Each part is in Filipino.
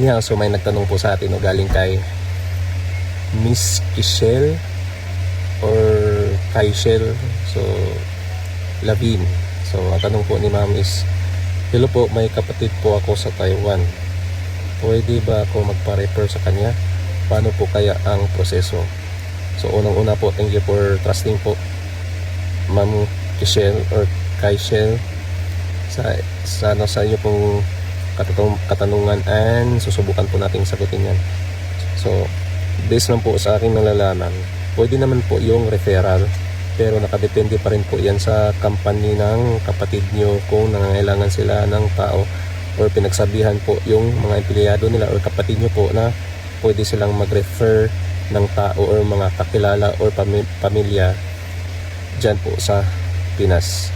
Yeah, so may nagtanong po sa atin, no, galing kay Miss Kishel or Kaishel, so Lavin. So ang tanong po ni ma'am is, hello po, may kapatid po ako sa Taiwan, pwede ba ako magpa-refer sa kanya? Paano po kaya ang proseso? So unang-una po, thank you for trusting po ma'am Kishel or Kaishel sa inyo pong katanungan, and susubukan po nating sagutin yan. So based lang po sa aking nalalaman, pwede naman po yung referral, pero nakadepende pa rin po yan sa company ng kapatid nyo kung nangangailangan sila ng tao, or pinagsabihan po yung mga empleyado nila or kapatid nyo po na pwede silang mag-refer ng tao or mga kakilala or pamilya dyan po sa Pinas.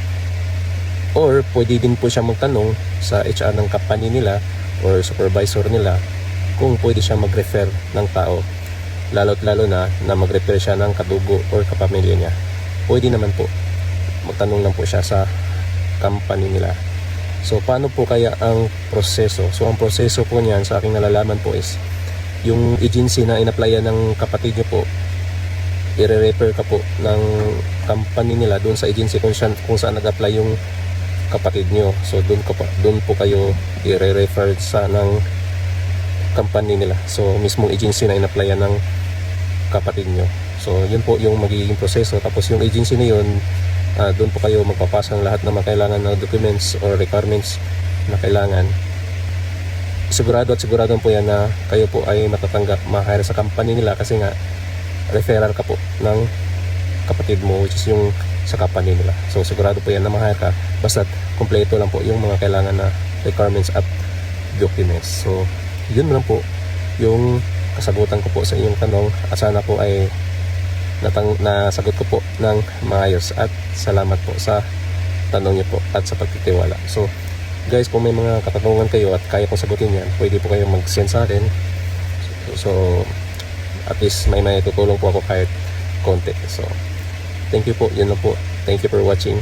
Or pwede din po siya magtanong sa HR ng company nila or supervisor nila kung pwede siya mag-refer ng tao, lalo't lalo na mag-refer siya ng kadugo or kapamilya niya. Pwede naman po, magtanong lang po siya sa company nila. So paano po kaya ang proseso? So ang proseso po niyan, sa aking nalalaman po, is yung agency na in-applyan ng kapatid niyo po, i-refer ka po ng company nila doon sa agency kung saan nag-apply yung kapatid nyo. So doon po kayo i-refer sa ng company nila, so mismong agency na in-applyan ng kapatid nyo. So yun po yung magiging proseso. Tapos yung agency na yun, doon po kayo magpapasa ng lahat ng mga kailangan na documents or requirements na kailangan. Sigurado po yan na kayo po ay matatanggap, ma-hire sa company nila, kasi nga referral ka po ng kapatid mo, which is yung sa company nila. So sigurado po yan na ma-hire ka, basta kompleto lang po yung mga kailangan na requirements at documents. So yun lang po yung kasagutan ko po sa inyong tanong, at sana po ay nasagot ko po ng maayos, at salamat po sa tanong niyo po at sa pagtitiwala. So guys, kung may mga katanungan kayo at kaya kong sagutin yan, pwede po kayong mag-send sa akin. So at least may tutulong po ako kahit konti. So thank you po, yun lang po. Thank you for watching.